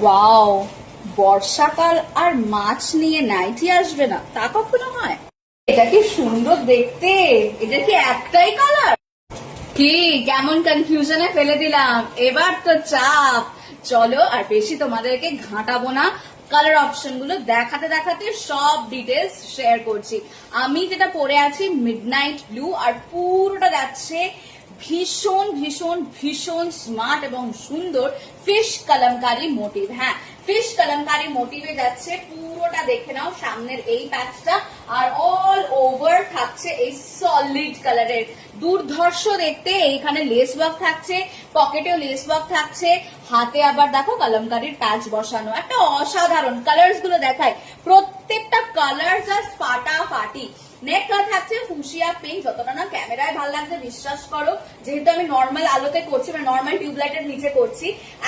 Wow, বর্ষাকাল আর মাছ নিয়ে nightie আসবে না, তা কখনো হয়? এটা কি সুন্দর দেখতে, এটা কি একটাই কালার? কি কেমন কনফিউশনে ফেলে দিলাম, এবার তো চাপ। চলো আর বেশি তোমাদেরকে ঘাঁটাবো না, কালার অপশন গুলো দেখাতে দেখাতে সব ডিটেলস শেয়ার করছি। আমি যেটা পরে আছি মিডনাইট ব্লু, আর পুরোটা যাচ্ছে ভীষণ ভীষণ ভীষণ স্মার্ট এবং সুন্দর ফিশ কলমকারি মোটিভ। হ্যাঁ, ফিশ কলমকারি মোটিভে যাচ্ছে, পুরোটা দেখে নাও। সামনের এই প্যাচটা আর অল ওভার থাকছে এই সলিড কালারের, দুর্ধর্ষ দেখতে। এইখানে লেস ওয়ার্ক থাকছে, পকেটেও লেস ওয়ার্ক থাকছে, হাতে আবার দেখো কলমকারির প্যাচ বসানো। একটা অসাধারণ কালার্স গুলো দেখায়, প্রত্যেকটা কালার জাস্ট ফাটাফাটি। নেকটা থাকছে ফুশিয়া পিঙ্ক, যতটা না ক্যামেরায় ভালো লাগছে বিশ্বাস করো, যেহেতু আমি নর্মাল আলোতে করছি, মানে নর্মাল টিউবলাইটের নিচে করছি,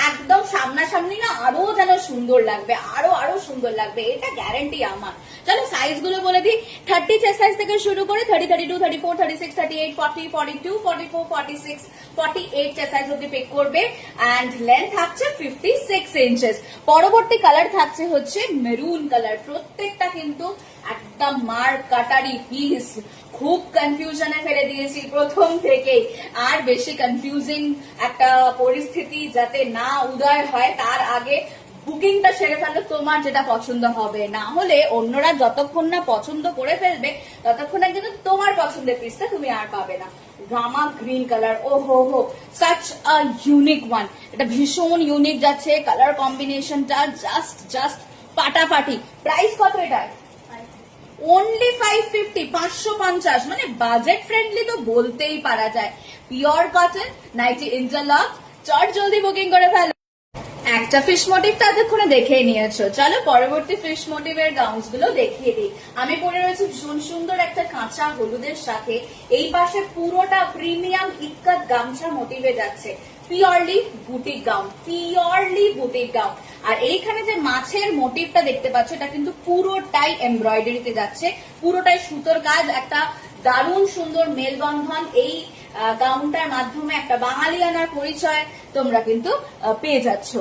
একদম সামনাসামনি না আরো যেন সুন্দর লাগবে, আরো আরো সুন্দর লাগবে, এটা গ্যারান্টি আমার। চলো সাইজ গুলো বলে দিই। 30 চেস্ট সাইজ থেকে শুরু করে 30, 32, 34, 36, 38, 40, 42, 44, 46, 48 চেস্ট সাইজ অব্দি পিক করবে। অ্যান্ড লেন্থ থাকছে 56 ইঞ্চেস। পরবর্তী কালার থাকছে হচ্ছে মেরুন কালার, প্রত্যেকটা কিন্তু একদম মার কাটারি পিস। খুব কনফিউশনে ফেলে দিয়েছি প্রথম থেকেই, আর বেশি কনফিউজিং একটা পরিস্থিতি যাতে না উদয় হয় তার আগে বুকিংটা সেরে ফেলো, তোমার যেটা পছন্দ হবে। না হলে অন্যরা যতক্ষণ না পছন্দ করে ফেলবে ততক্ষণ কিন্তু তোমার পছন্দের পিসটা তুমি আর পাবে না। রামা গ্রিন কালার, ও হো সাচ আ ইউনিক ওয়ান, এটা ভীষণ ইউনিক যাচ্ছে, কালার কম্বিনেশনটা জাস্ট ফাটাফাটি। প্রাইস কত এটা? অনলি 550, 550, মানে বাজেট ফ্রেন্ডলি তো বলতেই পারা যায়। পিওর কটন নাইটি ইন্টারলক, চট জলদি বুকিং করে ফেলো। একটা ফিশ মোটিভ তো এতক্ষণে দেখেই নিয়েছো, চলো পরবর্তী ফিশ মোটিভের গাউন্স গুলো দেখিয়ে দিই। আমি পরে রয়েছি ভীষণ সুন্দর একটা কাঁচা হলুদের সাথে, এই পাশে পুরোটা প্রিমিয়াম ইক্কাত গামছা মোটিভে যাচ্ছে, purely boutique gown, purely boutique gown. আর এইখানে যে মাছের মোটিভটা দেখতে পাচ্ছ, এটা কিন্তু পুরোটাই এমব্রয়ডারিতে যাচ্ছে, পুরোটাই সুতোর কাজ, একটা দারুণ সুন্দর মেলবন্ধন এই গাউনটার মাধ্যমে একটা বাঙালিয়ানার পরিচয় তোমরা কিন্তু পেয়ে যাচ্ছ।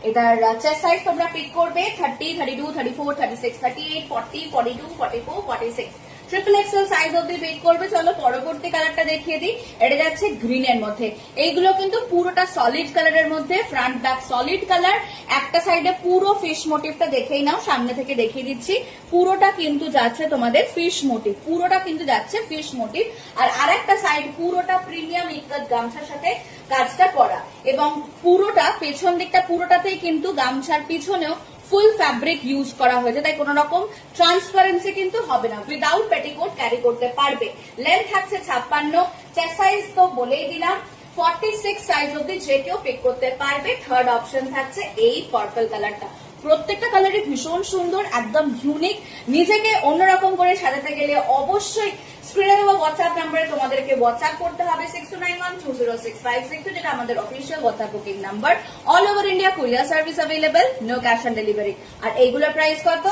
এটার চেস্ট সাইজ তোমরা পিক করবে 30, 32, 34, 36, 38, 40, 42, 44, 46, ট্রিপল এক্সেল সাইজ অব্দি পিক করবে। চলো পরবর্তী কালারটা দেখিয়ে দিই। এটা যাচ্ছে গ্রিনের মধ্যে, এইগুলো কিন্তু পুরোটা সলিড কালারের মধ্যে, ফ্রন্ট ব্যাক সলিড কালার। একটা সাইডে পুরো ফিশ মোটিভটা দেখেই নাও, সামনে থেকে দেখিয়ে দিচ্ছি, পুরোটা কিন্তু যাচ্ছে তোমাদের ফিশ মোটিভ, পুরোটা কিন্তু যাচ্ছে ফিশ মোটিভ। আর আরেকটা সাইড পুরোটা প্রিমিয়াম ইক্কাত গামছার সাথে কাজটা করা, এবং পুরোটা পেছন দিকটা পুরোটাতেই কিন্তু গামছার পিছনেও ফুল ফ্যাব্রিক ইউজ করা হয়েছে, তাই কোন রকম ট্রান্সপারেন্সি কিন্তু হবে না, উইদাউট পেটিকোট ক্যারি করতে পারবে। লেন্থ থাকছে 56, চেস্ট সাইজ তো বলেই দিলাম 46 সাইজ অব্দি যে কেউ পিক করতে পারবে। থার্ড অপশন থাকছে এই পার্পল কালারটা, প্রত্যেকটা কালারই ভীষণ সুন্দর, একদম ইউনিক। নিজেকে অন্যরকম করে সাজাতে গেলে অবশ্যই স্ক্রিনে দেওয়া হোয়াটসঅ্যাপ নাম্বারে তোমাদেরকে হোয়াটসঅ্যাপ করতে হবে 6291206562, যেটা আমাদের official WhatsApp booking number. All over India courier service available, no cash on delivery. আর এইগুলোর প্রাইস কত?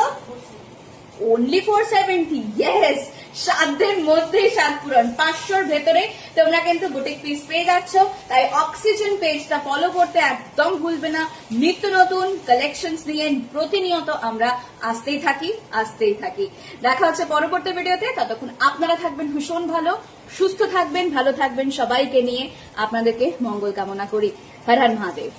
অনলি 470। ইয়েস, সাধ্যের মধ্যেই স্বাদ পূরণ, 500-র ভেতরে তোমরা কিন্তু বুটিক পিস পেয়ে যাচ্ছ। তাই অক্সিজেন পেজটা ফলো করতে একদম ভুলবে না, নিত্য নতুন কালেকশনস নিয়ে প্রতিনিয়ত আমরা আসতেই থাকি। দেখা হচ্ছে পরবর্তী ভিডিওতে, ততক্ষণ আপনারা থাকবেন ভীষণ ভালো, সুস্থ থাকবেন, ভালো থাকবেন, সবাইকে নিয়ে আপনাদেরকে মঙ্গল কামনা করি। হর হর মহাদেব।